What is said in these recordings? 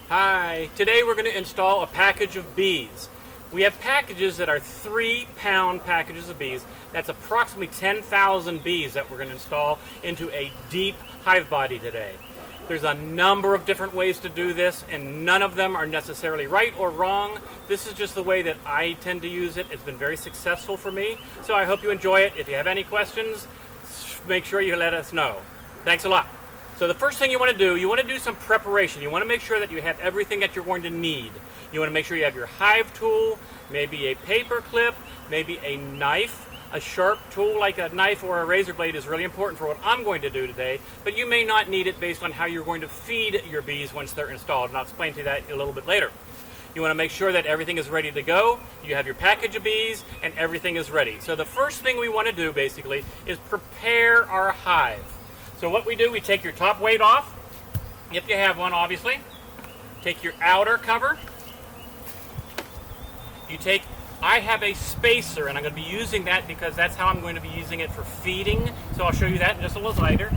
Hi, today we're going to install a package of bees. We have packages that are 3-pound packages of bees. That's approximately 10,000 bees that we're going to install into a deep hive body today. There's a number of different ways to do this, and none of them are necessarily right or wrong. This is just the way that I tend to use it. It's been very successful for me, so I hope you enjoy it. If you have any questions, make sure you let us know. Thanks a lot. So the first thing you want to do some preparation. You want to make sure that you have everything that you're going to need. You want to make sure you have your hive tool, maybe a paper clip, maybe a knife. A sharp tool like a knife or a razor blade is really important for what I'm going to do today, but you may not need it based on how you're going to feed your bees once they're installed, and I'll explain to you that a little bit later. You want to make sure that everything is ready to go, you have your package of bees, and everything is ready. So the first thing we want to do basically is prepare our hive. So what we do, we take your top weight off, if you have one obviously, take your outer cover, I have a spacer, and I'm going to be using that because that's how I'm going to be using it for feeding. So I'll show you that in just a little later.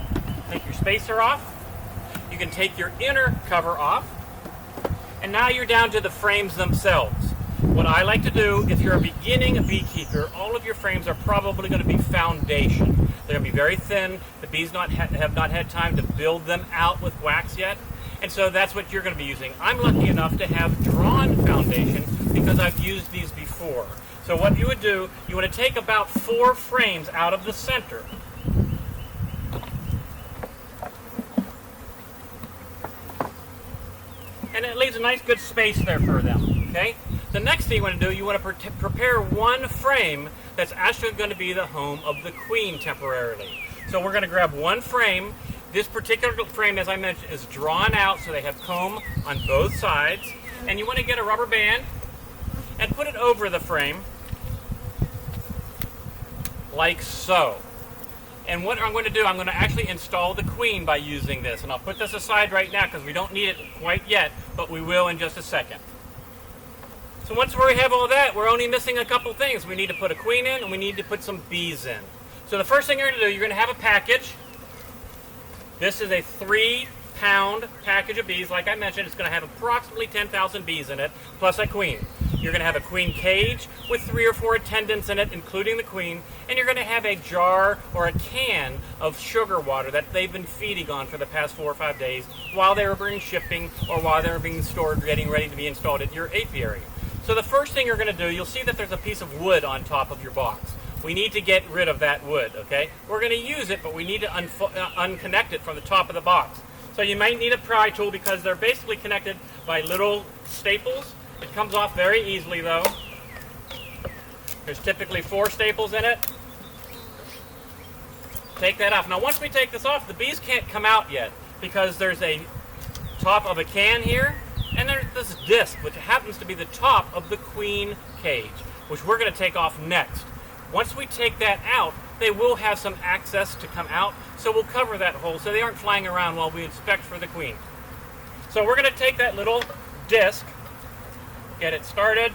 Take your spacer off. You can take your inner cover off. And now you're down to the frames themselves. What I like to do, if you're a beginning beekeeper, all of your frames are probably going to be foundation. They're going to be very thin. The bees have not had time to build them out with wax yet. And so that's what you're going to be using. I'm lucky enough to have drawn foundation because I've used these before. So what you would do, you want to take about 4 frames out of the center. And it leaves a nice good space there for them, okay? The next thing you want to do, you want to prepare one frame that's actually going to be the home of the queen temporarily. So we're going to grab one frame. This particular frame, as I mentioned, is drawn out so they have comb on both sides. And you want to get a rubber band and put it over the frame like so. And what I'm going to do, I'm going to actually install the queen by using this. And I'll put this aside right now because we don't need it quite yet, but we will in just a second. So once we have all that, we're only missing a couple things. We need to put a queen in and we need to put some bees in. So the first thing you're going to do, you're going to have a package. This is a 3-pound package of bees. Like I mentioned, it's going to have approximately 10,000 bees in it, plus a queen. You're going to have a queen cage with 3 or 4 attendants in it, including the queen, and you're going to have a jar or a can of sugar water that they've been feeding on for the past 4 or 5 days while they were being shipping or while they were being stored, getting ready to be installed at your apiary. So the first thing you're going to do, you'll see that there's a piece of wood on top of your box. We need to get rid of that wood, okay? We're going to use it, but we need to unconnect it from the top of the box. So you might need a pry tool because they're basically connected by little staples. It comes off very easily, though. There's typically 4 staples in it. Take that off. Now, once we take this off, the bees can't come out yet because there's a top of a can here, and there's this disc, which happens to be the top of the queen cage, which we're going to take off next. Once we take that out, they will have some access to come out, so we'll cover that hole so they aren't flying around while we inspect for the queen. So we're going to take that little disc, get it started,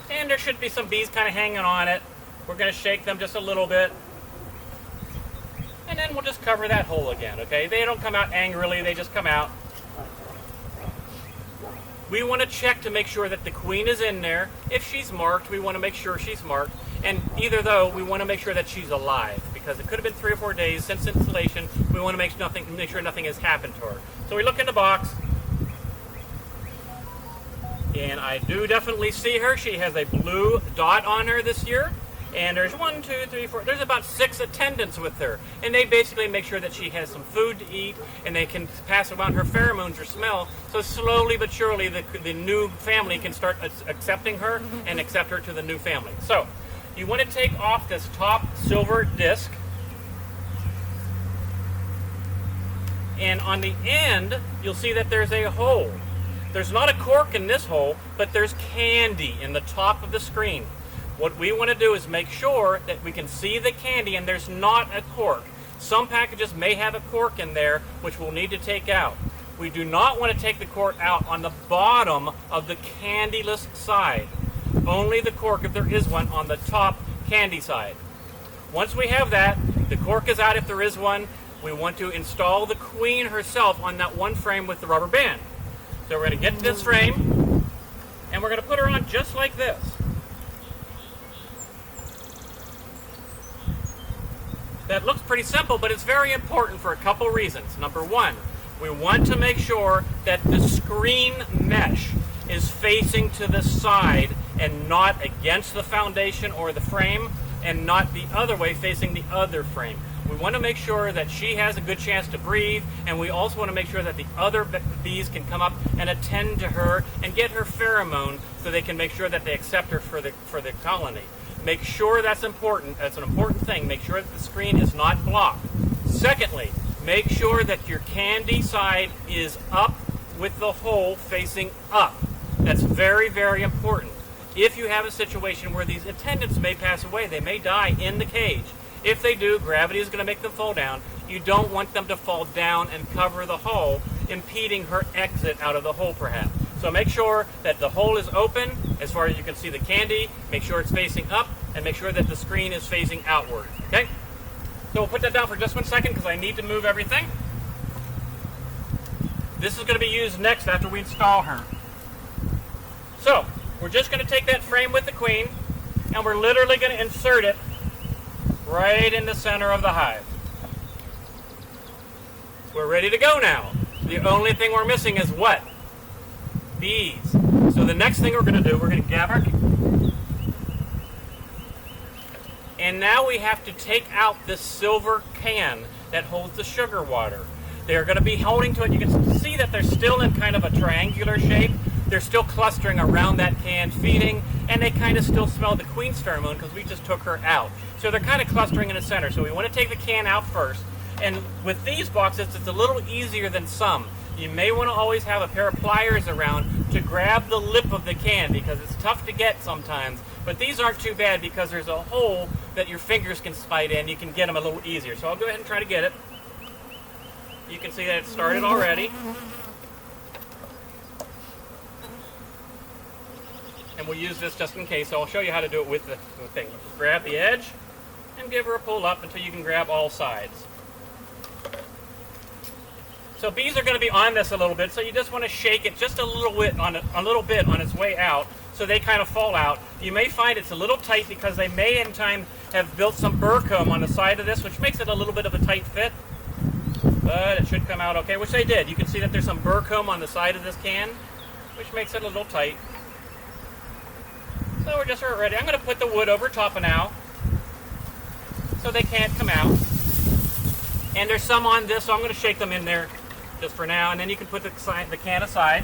and there should be some bees kind of hanging on it. We're going to shake them just a little bit, and then we'll just cover that hole again, okay? They don't come out angrily, they just come out. We want to check to make sure that the queen is in there. If she's marked, we want to make sure she's marked. And either though, we want to make sure that she's alive because it could have been 3 or 4 days since installation. We want to make sure nothing has happened to her. So we look in the box, and I do definitely see her. She has a blue dot on her this year. And there's 1, 2, 3, 4, there's about 6 attendants with her. And they basically make sure that she has some food to eat and they can pass around her pheromones or smell. So slowly but surely the new family can start accepting her and accept her to the new family. So you want to take off this top silver disc. And on the end, you'll see that there's a hole. There's not a cork in this hole, but there's candy in the top of the screen. What we want to do is make sure that we can see the candy and there's not a cork. Some packages may have a cork in there, which we'll need to take out. We do not want to take the cork out on the bottom of the candyless side. Only the cork, if there is one, on the top candy side. Once we have that, the cork is out if there is one, we want to install the queen herself on that one frame with the rubber band. So we're going to get this frame, and we're going to put her on just like this. That looks pretty simple, but it's very important for a couple reasons. Number one, we want to make sure that the screen mesh is facing to the side and not against the foundation or the frame, and not the other way facing the other frame. We want to make sure that she has a good chance to breathe, and we also want to make sure that the other bees can come up and attend to her and get her pheromone so they can make sure that they accept her for the colony. Make sure that's important. That's an important thing. Make sure that the screen is not blocked. Secondly, make sure that your candy side is up with the hole facing up. That's very, very important. If you have a situation where these attendants may pass away, they may die in the cage. If they do, gravity is going to make them fall down. You don't want them to fall down and cover the hole, impeding her exit out of the hole perhaps. So make sure that the hole is open as far as you can see the candy. Make sure it's facing up, and make sure that the screen is facing outward. Okay? So we'll put that down for just 1 second because I need to move everything. This is going to be used next after we install her. So we're just going to take that frame with the queen, and we're literally going to insert it right in the center of the hive. We're ready to go now. The only thing we're missing is what? Bees. So the next thing we're going to do, we're going to grab our... And now we have to take out this silver can that holds the sugar water. They're going to be holding to it. You can see that they're still in kind of a triangular shape. They're still clustering around that can feeding, and they kind of still smell the queen's pheromone because we just took her out. So they're kind of clustering in the center. So we want to take the can out first. And with these boxes, it's a little easier than some. You may want to always have a pair of pliers around to grab the lip of the can because it's tough to get sometimes. But these aren't too bad because there's a hole that your fingers can slide in. You can get them a little easier. So I'll go ahead and try to get it. You can see that it started already. And we'll use this just in case. So I'll show you how to do it with the thing. Just grab the edge and give her a pull up until you can grab all sides. So bees are going to be on this a little bit, so you just want to shake it just a little bit on its way out, so they kind of fall out. You may find it's a little tight because they may in time have built some burr comb on the side of this, which makes it a little bit of a tight fit. But it should come out okay, which they did. You can see that there's some burr comb on the side of this can, which makes it a little tight. So we're just ready. I'm going to put the wood over top of now, so they can't come out. And there's some on this, so I'm going to shake them in there just for now, and then you can put the can aside.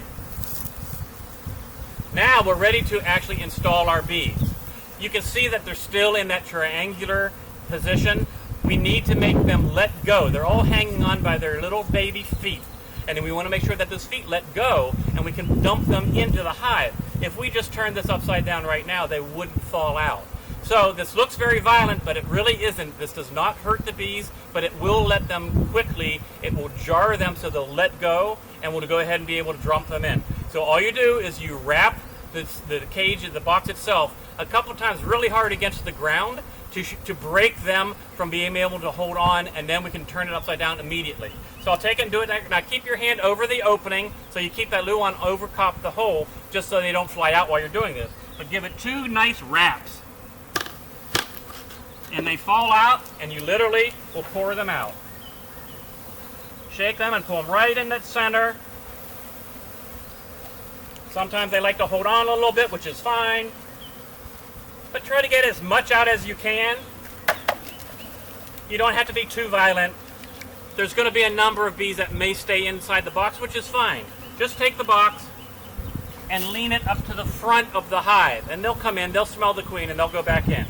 Now we're ready to actually install our bees. You can see that they're still in that triangular position. We need to make them let go. They're all hanging on by their little baby feet. And then we want to make sure that those feet let go, and we can dump them into the hive. If we just turn this upside down right now, they wouldn't fall out. So this looks very violent, but it really isn't. This does not hurt the bees, but it will let them quickly. It will jar them so they'll let go, and we'll go ahead and be able to dump them in. So all you do is you wrap the cage, the box itself, a couple of times really hard against the ground to break them from being able to hold on, and then we can turn it upside down immediately. So I'll take it and do it. Now keep your hand over the opening, so you keep that luan over top the hole, just so they don't fly out while you're doing this. But give it 2 nice wraps. And they fall out, and you literally will pour them out. Shake them and pull them right in that center. Sometimes they like to hold on a little bit, which is fine. But try to get as much out as you can. You don't have to be too violent. There's going to be a number of bees that may stay inside the box, which is fine. Just take the box and lean it up to the front of the hive. And they'll come in, they'll smell the queen, and they'll go back in.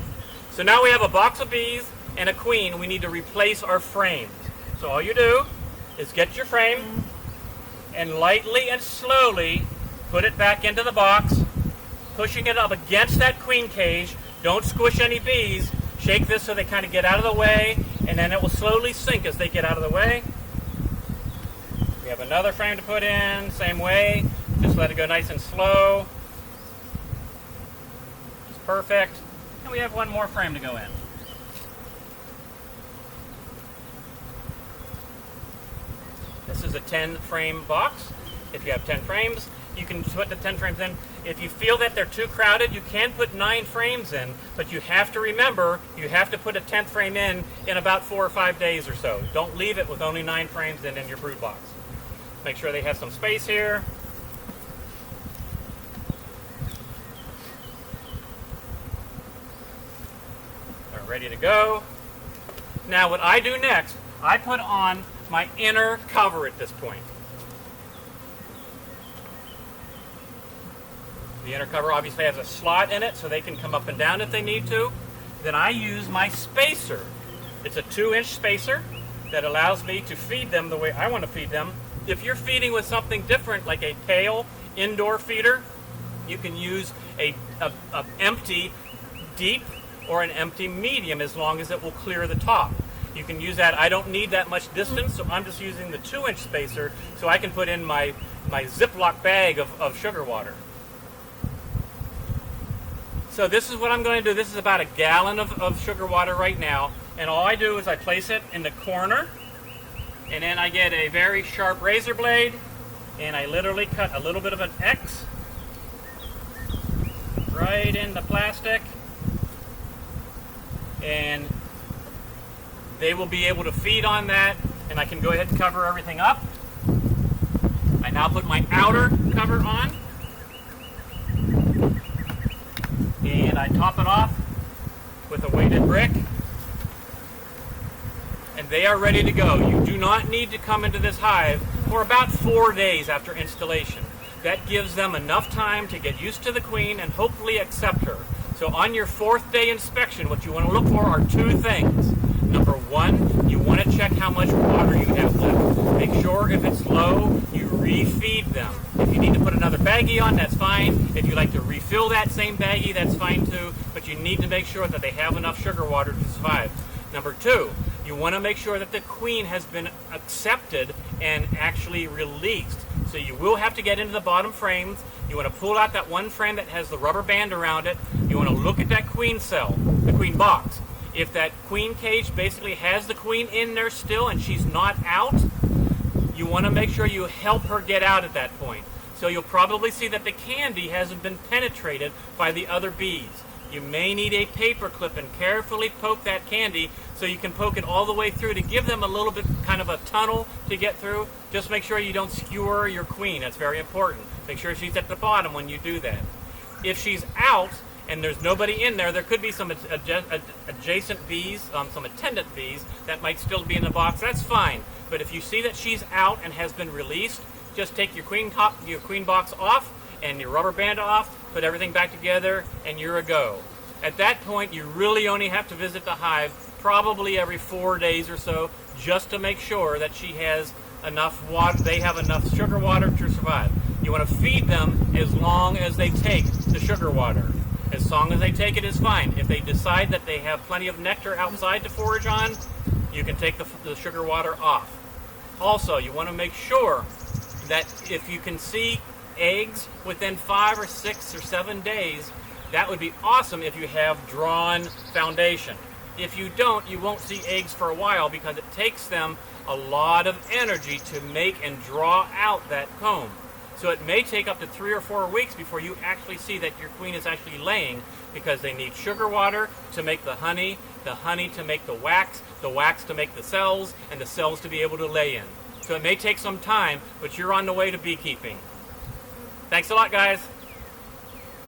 So now we have a box of bees and a queen. We need to replace our frames. So all you do is get your frame and lightly and slowly put it back into the box, pushing it up against that queen cage. Don't squish any bees. Shake this so they kind of get out of the way, and then it will slowly sink as they get out of the way. We have another frame to put in, same way. Just let it go nice and slow. It's perfect. And we have one more frame to go in. This is a 10 frame box. If you have 10 frames, you can put the 10 frames in. If you feel that they're too crowded, you can put 9 frames in, but you have to remember, you have to put a 10th frame in about 4 or 5 days or so. Don't leave it with only 9 frames in your brood box. Make sure they have some space here. They're ready to go. Now what I do next, I put on my inner cover at this point. The inner cover obviously has a slot in it so they can come up and down if they need to. Then I use my spacer. It's a 2-inch spacer that allows me to feed them the way I want to feed them. If you're feeding with something different, like a pail indoor feeder, you can use a empty deep or an empty medium as long as it will clear the top. You can use that. I don't need that much distance, so I'm just using the 2-inch spacer so I can put in my Ziploc bag of sugar water. So this is what I'm going to do. This is about a gallon of sugar water right now. And all I do is I place it in the corner. And then I get a very sharp razor blade. And I literally cut a little bit of an X right in the plastic. And they will be able to feed on that. And I can go ahead and cover everything up. I now put my outer cover on. And I top it off with a weighted brick. And they are ready to go. You do not need to come into this hive for about 4 days after installation. That gives them enough time to get used to the queen and hopefully accept her. So on your 4th day inspection, what you want to look for are 2 things. Number 1, you want to check how much water you have left. Make sure if it's low, you refeed them. If you need to put another baggie on, that's fine. If you like to refill that same baggie, that's fine too. But you need to make sure that they have enough sugar water to survive. Number 2, you want to make sure that the queen has been accepted and actually released. So you will have to get into the bottom frames. You want to pull out that one frame that has the rubber band around it. You want to look at that queen cell, the queen box. If that queen cage basically has the queen in there still and she's not out, you want to make sure you help her get out at that point. So you'll probably see that the candy hasn't been penetrated by the other bees. You may need a paper clip and carefully poke that candy so you can poke it all the way through to give them a little bit kind of a tunnel to get through. Just make sure you don't skewer your queen. That's very important. Make sure she's at the bottom when you do that. If she's out and there's nobody in there, there could be some adjacent bees, some attendant bees that might still be in the box. That's fine. But if you see that she's out and has been released, just take your queen box off and your rubber band off, put everything back together, and you're a go. At that point, you really only have to visit the hive probably every 4 days or so, just to make sure that she has enough water, they have enough sugar water to survive. You want to feed them as long as they take the sugar water. As long as they take it is fine. If they decide that they have plenty of nectar outside to forage on, you can take the sugar water off. Also, you want to make sure that if you can see eggs within 5 or 6 or 7 days, that would be awesome if you have drawn foundation. If you don't, you won't see eggs for a while because it takes them a lot of energy to make and draw out that comb. So it may take up to 3 or 4 weeks before you actually see that your queen is actually laying, because they need sugar water to make the honey to make the wax to make the cells, and the cells to be able to lay in. So it may take some time, but you're on the way to beekeeping. Thanks a lot, guys.